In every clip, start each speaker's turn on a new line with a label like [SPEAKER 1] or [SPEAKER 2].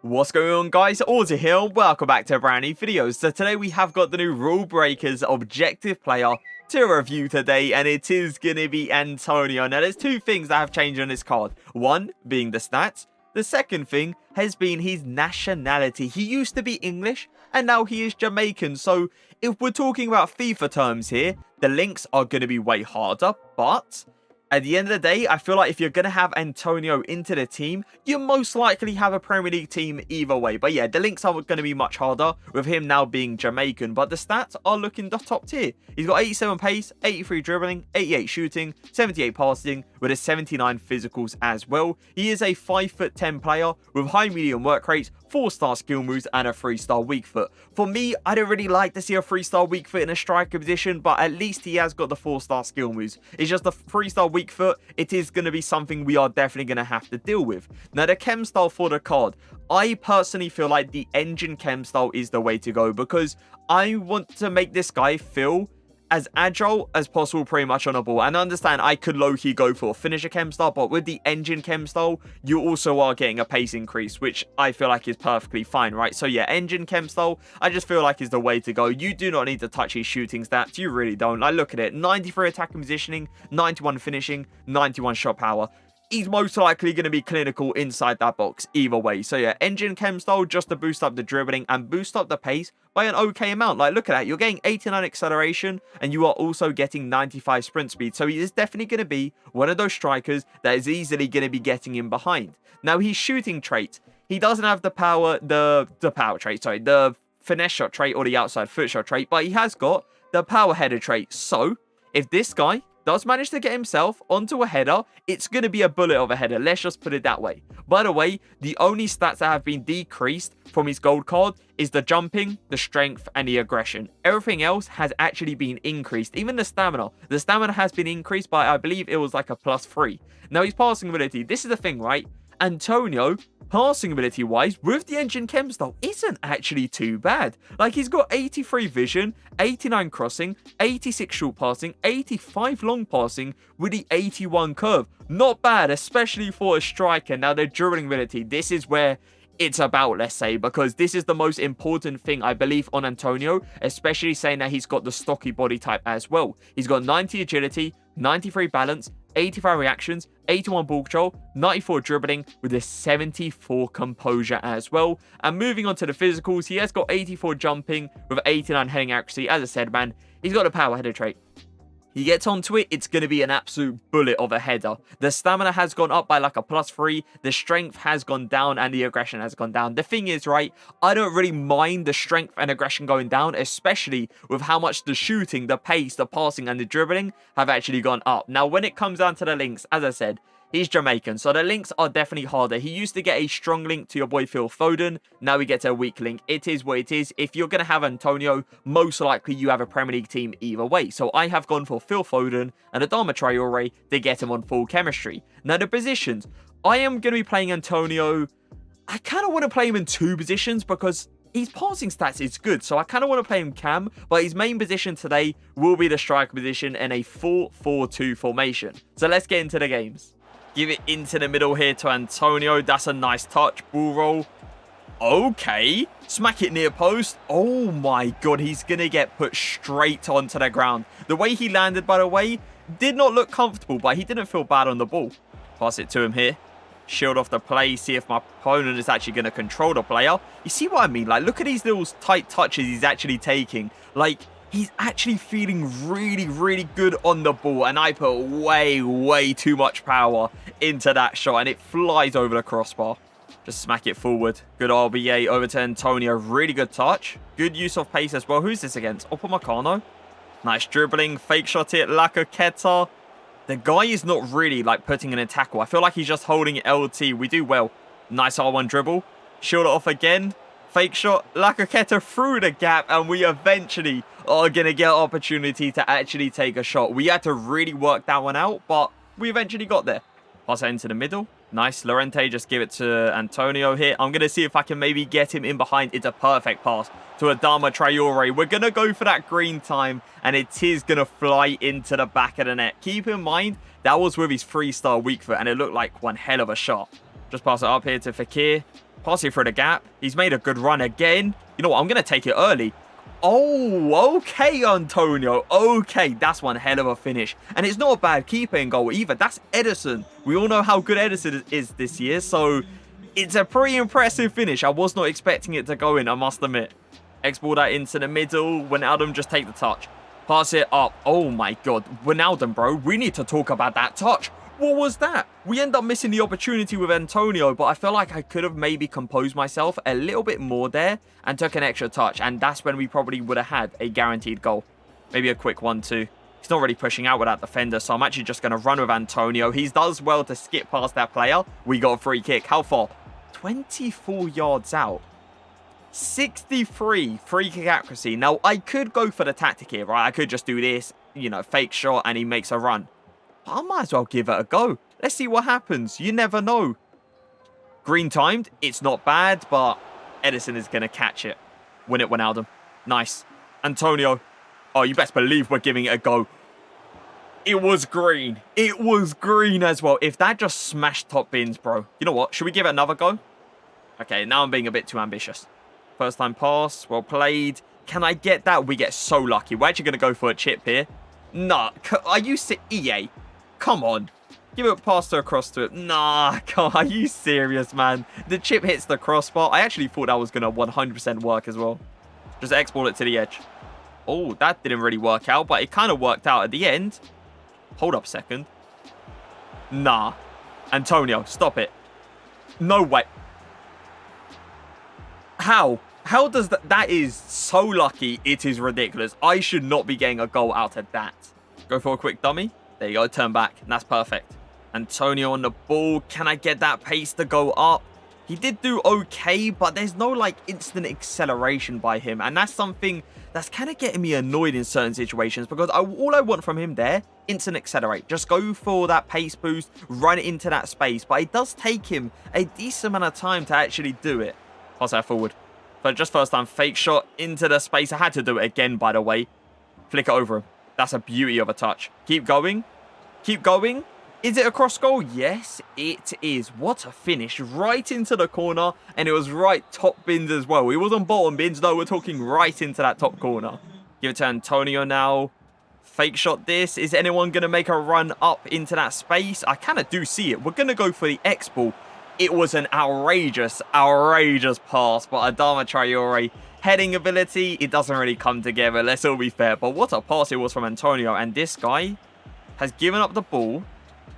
[SPEAKER 1] What's going on, guys? Auzio here. Welcome back to a brand new video. So today we have got the new Rule Breakers objective player to review today, and it is going to be Antonio. Now there's two things that have changed on this card. One being the stats. The second thing has been his nationality. He used to be English and now he is Jamaican. So if we're talking about FIFA terms here, the links are going to be way harder, but at the end of the day, I feel like if you're going to have Antonio into the team, you most likely have a Premier League team either way. But yeah, the links are going to be much harder with him now being Jamaican. But the stats are looking the top tier. He's got 87 pace, 83 dribbling, 88 shooting, 78 passing with a 79 physicals as well. He is a 5'10" player with high medium work rates, 4-star skill moves and a 3-star weak foot. For me, I don't really like to see a 3-star weak foot in a striker position, but at least he has got the 4-star skill moves. It's just the 3-star weak foot, it is going to be something we are definitely going to have to deal with. Now, the chem style for the card, I personally feel like the engine chem style is the way to go because I want to make this guy feel as agile as possible pretty much on the ball. And I understand I could low-key go for a finisher chem style, but with the engine chem style, you also are getting a pace increase, which I feel like is perfectly fine, right? So yeah, engine chem style, I just feel like is the way to go. You do not need to touch his shooting stats. You really don't. Like, look at it. 93 attacking positioning, 91 finishing, 91 shot power. He's most likely going to be clinical inside that box either way. So yeah, engine chem style just to boost up the dribbling and boost up the pace by an okay amount. Like, look at that. You're getting 89 acceleration and you are also getting 95 sprint speed. So he is definitely going to be one of those strikers that is easily going to be getting in behind. Now, his shooting trait, he doesn't have the power, the finesse shot trait or the outside foot shot trait, but he has got the power header trait. So if this guy does manage to get himself onto a header, it's going to be a bullet of a header. Let's just put it that way. By the way, the only stats that have been decreased from his gold card is the jumping, the strength, and the aggression. Everything else has actually been increased. Even the stamina. The stamina has been increased by, I believe it was like a +3. Now, his passing ability. This is the thing, right? Antonio, passing ability wise, with the engine chem style, isn't actually too bad. Like, he's got 83 vision, 89 crossing, 86 short passing, 85 long passing with the 81 curve. Not bad, especially for a striker. Now, the dribbling ability, this is where it's about, let's say, because this is the most important thing, I believe, on Antonio, especially saying that he's got the stocky body type as well. He's got 90 agility, 93 balance, 85 reactions, 81 ball control, 94 dribbling with a 74 composure as well. And moving on to the physicals, he has got 84 jumping with 89 heading accuracy. As I said, man, he's got a power header trait. He gets onto it, it's going to be an absolute bullet of a header. The stamina has gone up by like a +3. The strength has gone down and the aggression has gone down. The thing is, right, I don't really mind the strength and aggression going down, especially with how much the shooting, the pace, the passing, and the dribbling have actually gone up. Now, when it comes down to the links, as I said, he's Jamaican, so the links are definitely harder. He used to get a strong link to your boy Phil Foden. Now he gets a weak link. It is what it is. If you're going to have Antonio, most likely you have a Premier League team either way. So I have gone for Phil Foden and Adama Traore to get him on full chemistry. Now, the positions. I am going to be playing Antonio. I kind of want to play him in two positions because his passing stats is good, so I kind of want to play him cam, but his main position today will be the striker position in a 4-4-2 formation. So let's get into the games. Give it into the middle here to Antonio. That's a nice touch. Ball roll. Okay. Smack it near post. Oh my god. He's going to get put straight onto the ground. The way he landed, by the way, did not look comfortable, but he didn't feel bad on the ball. Pass it to him here. Shield off the play. See if my opponent is actually going to control the player. You see what I mean? Like, look at these little tight touches he's actually taking. Like, he's actually feeling really, really good on the ball. And I put way too much power into that shot. And it flies over the crossbar. Just smack it forward. Good RBA over to Antonio. Really good touch. Good use of pace as well. Who's this against? Upamecano. Nice dribbling. Fake shot it. LAKEY. The guy is not really, like, putting in a tackle. I feel like he's just holding LT. We do well. Nice R1 dribble. Shield it off again. Fake shot. LAKEY through the gap. And we eventually are going to get an opportunity to actually take a shot. We had to really work that one out, but we eventually got there. Pass it into the middle. Nice. Llorente just give it to Antonio here. I'm going to see if I can maybe get him in behind. It's a perfect pass to Adama Traore. We're going to go for that green time, and it is going to fly into the back of the net. Keep in mind, that was with his 3-star weak foot, and it looked like one hell of a shot. Just pass it up here to Fekir. Pass it through the gap. He's made a good run again. You know what? I'm going to take it early. Oh, okay, Antonio. Okay, that's one hell of a finish. And it's not a bad keeper in goal either. That's Edison. We all know how good Edison is this year, so it's a pretty impressive finish. I was not expecting it to go in, I must admit. X-ball that into the middle. Wijnaldum just take the touch. Pass it up. Oh my god. Wijnaldum, bro. We need to talk about that touch. What was that? We end up missing the opportunity with Antonio, but I feel like I could have maybe composed myself a little bit more there and took an extra touch, and that's when we probably would have had a guaranteed goal. Maybe a quick 1-2. He's not really pushing out with that defender, so I'm actually just going to run with Antonio. He does well to skip past that player. We got a free kick. How far? 24 yards out. 63 free kick accuracy. Now, I could go for the tactic here, right? I could just do this, you know, fake shot, and he makes a run. I might as well give it a go. Let's see what happens. You never know. Green timed. It's not bad, but Edison is going to catch it. Win it, Wijnaldum. Nice. Antonio. Oh, you best believe we're giving it a go. It was green. It was green as well. If that just smashed top bins, bro. You know what? Should we give it another go? Okay, now I'm being a bit too ambitious. First time pass. Well played. Can I get that? We get so lucky. We're actually going to go for a chip here. Nah. Are you EA? Come on. Give it a pass across to it. Nah, are you serious, man? The chip hits the crossbar. I actually thought that was going to 100% work as well. Just X-ball it to the edge. Oh, that didn't really work out, but it kind of worked out at the end. Hold up a second. Nah. Antonio, stop it. No way. How? How does that... That is so lucky. It is ridiculous. I should not be getting a goal out of that. Go for a quick dummy. There you go, turn back. That's perfect. Antonio on the ball. Can I get that pace to go up? He did do okay, but there's no, like, instant acceleration by him. And that's something that's kind of getting me annoyed in certain situations because all I want from him there, instant accelerate. Just go for that pace boost, run into that space. But it does take him a decent amount of time to actually do it. Pass that forward. But just first time, fake shot into the space. I had to do it again, by the way. Flick it over him. That's a beauty of a touch. Keep going. Keep going. Is it a cross goal? Yes, it is. What a finish. Right into the corner. And it was right top bins as well. It wasn't bottom bins. No, we're talking right into that top corner. Give it to Antonio now. Fake shot this. Is anyone going to make a run up into that space? I kind of do see it. We're going to go for the X ball. It was an outrageous pass. But Adama Traore... Heading ability, it doesn't really come together, let's all be fair. But what a pass it was from Antonio. And this guy has given up the ball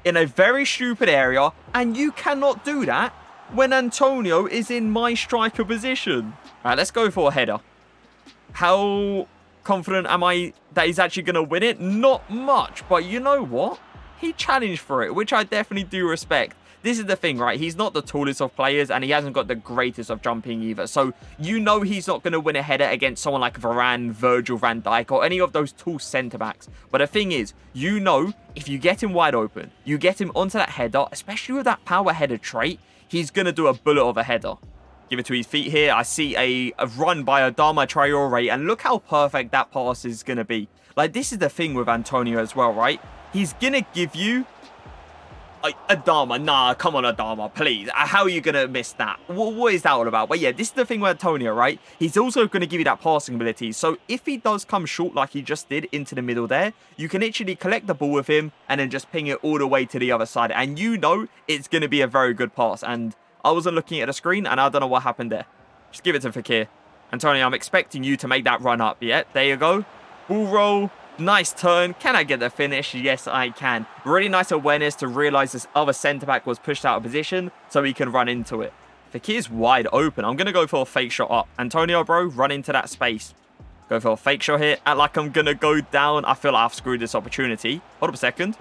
[SPEAKER 1] in a very stupid area. And you cannot do that when Antonio is in my striker position. All right, let's go for a header. How confident am I that he's actually going to win it? Not much, but you know what? He challenged for it, which I definitely do respect. This is the thing, right? He's not the tallest of players and he hasn't got the greatest of jumping either. So you know he's not going to win a header against someone like Varane, Virgil van Dijk or any of those tall centre-backs. But the thing is, you know, if you get him wide open, you get him onto that header, especially with that power header trait, he's going to do a bullet of a header. Give it to his feet here. I see a run by Adama Traore and look how perfect that pass is going to be. Like, this is the thing with Antonio as well, right? He's going to give you... Adama, nah, come on, Adama, please. How are you going to miss that? What is that all about? But yeah, this is the thing with Antonio, right? He's also going to give you that passing ability. So if he does come short like he just did into the middle there, you can actually collect the ball with him and then just ping it all the way to the other side. And you know it's going to be a very good pass. And I wasn't looking at the screen and I don't know what happened there. Just give it to Fekir. Antonio, I'm expecting you to make that run up. Yeah, there you go. Ball roll. Nice turn. Can I get the finish? Yes, I can. Really nice awareness to realise this other centre-back was pushed out of position so he can run into it. Fekir's wide open. I'm going to go for a fake shot up. Antonio, bro, run into that space. Go for a fake shot here. Act like I'm going to go down. I feel like I've screwed this opportunity. Hold up a second.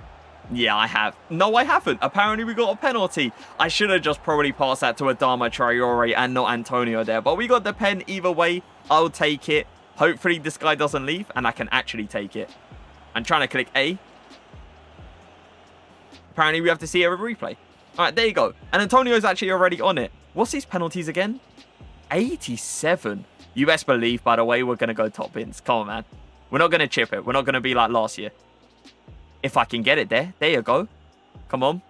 [SPEAKER 1] Yeah, I have. No, I haven't. Apparently, we got a penalty. I should have just probably passed that to Adama Traore and not Antonio there. But we got the pen either way. I'll take it. Hopefully this guy doesn't leave and I can actually take it. I'm trying to click A. Apparently we have to see a replay. Alright, there you go. And Antonio's actually already on it. What's his penalties again? 87. You best believe, by the way, we're going to go top bins. Come on, man. We're not going to chip it. We're not going to be like last year. If I can get it there. There you go. Come on.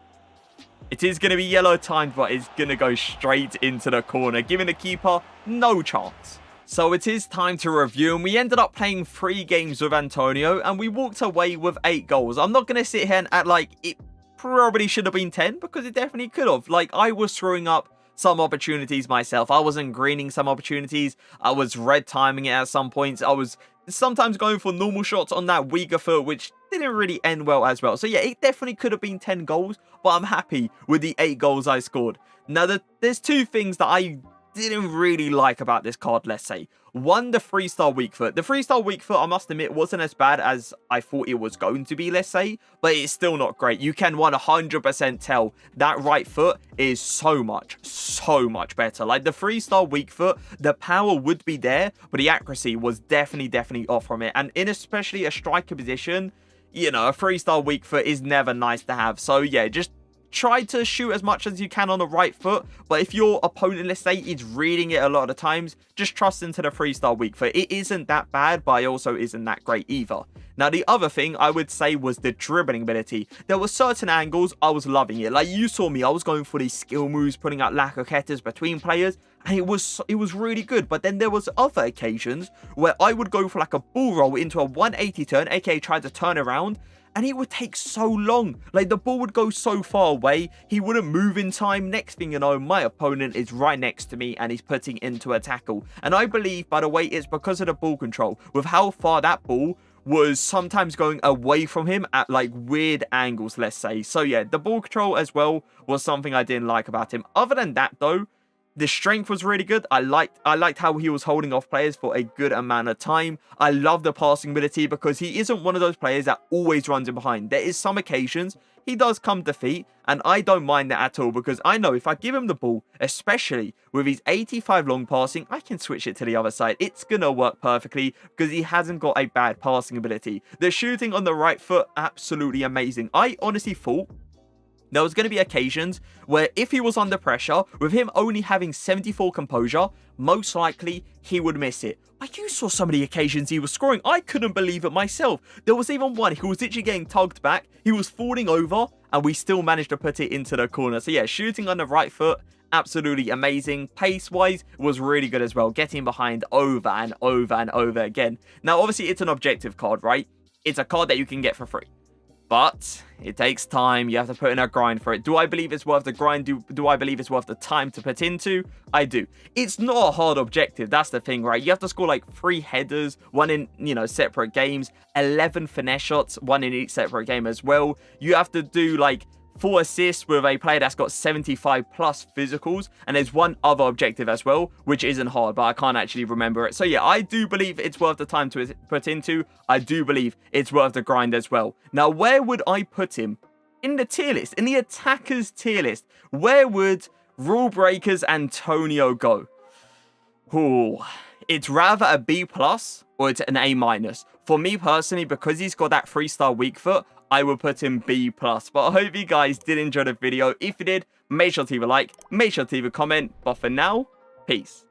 [SPEAKER 1] It is going to be yellow timed, but it's going to go straight into the corner, giving the keeper no chance. So it is time to review, and we ended up playing 3 games with Antonio, and we walked away with 8 goals. I'm not going to sit here and act like it probably should have been 10, because it definitely could have. Like, I was throwing up some opportunities myself. I wasn't greening some opportunities. I was red timing it at some points. I was sometimes going for normal shots on that weaker foot, which didn't really end well as well. So yeah, it definitely could have been 10 goals, but I'm happy with the 8 goals I scored. Now, there's 2 things that I didn't really like about this card, let's say. One, the 3-star weak foot. The 3-star weak foot, I must admit, wasn't as bad as I thought it was going to be, let's say, but it's still not great. You can 100% tell that right foot is so much better. Like, the 3-star weak foot, the power would be there, but the accuracy was definitely off from it. And in especially a striker position, you know, a 3-star weak foot is never nice to have. So yeah, just try to shoot as much as you can on the right foot, but if your opponent, let's say, is reading it a lot of the times, just trust into the 3-star weak foot. It isn't that bad, but it also isn't that great either. Now, the other thing I would say was the dribbling ability. There were certain angles I was loving it. Like, you saw me, I was going for these skill moves, putting out LAKEY between players, and it was really good. But then there was other occasions where I would go for like a ball roll into a 180 turn, aka try to turn around, and it would take so long. Like, the ball would go so far away, he wouldn't move in time. Next thing you know, my opponent is right next to me and he's putting into a tackle. And I believe, by the way, it's because of the ball control, with how far that ball was sometimes going away from him at like weird angles, let's say. So yeah, the ball control as well was something I didn't like about him. Other than that though, the strength was really good. I liked how he was holding off players for a good amount of time. I love the passing ability because he isn't one of those players that always runs in behind. There is some occasions he does come to feet, and I don't mind that at all, because I know if I give him the ball, especially with his 85 long passing, I can switch it to the other side. It's going to work perfectly because he hasn't got a bad passing ability. The shooting on the right foot, absolutely amazing. I honestly thought there was going to be occasions where if he was under pressure, with him only having 74 composure, most likely he would miss it. But you saw some of the occasions he was scoring. I couldn't believe it myself. There was even one, he was literally getting tugged back, he was falling over, and we still managed to put it into the corner. So yeah, shooting on the right foot, absolutely amazing. Pace-wise, was really good as well, getting behind over and over again. Now, obviously, it's an objective card, right? It's a card that you can get for free. But it takes time. You have to put in a grind for it. Do I believe it's worth the grind? Do I believe it's worth the time to put into? I do. It's not a hard objective. That's the thing, right? You have to score like 3 headers, 1 in, you know, separate games, 11 finesse shots, 1 in each separate game as well. You have to do like 4 assists with a player that's got 75 plus physicals, and there's one other objective as well, which isn't hard, but I can't actually remember it. So yeah, I do believe it's worth the time to put into. I do believe it's worth the grind as well. Now, where would I put him in the tier list, in the attackers tier list? Where would Rule Breakers Antonio go? Ooh, it's rather a B plus or it's an A minus. For me personally, because he's got that 3-star weak foot, I will put him B+. But I hope you guys did enjoy the video. If you did, make sure to leave a like, make sure to leave a comment. But for now, peace.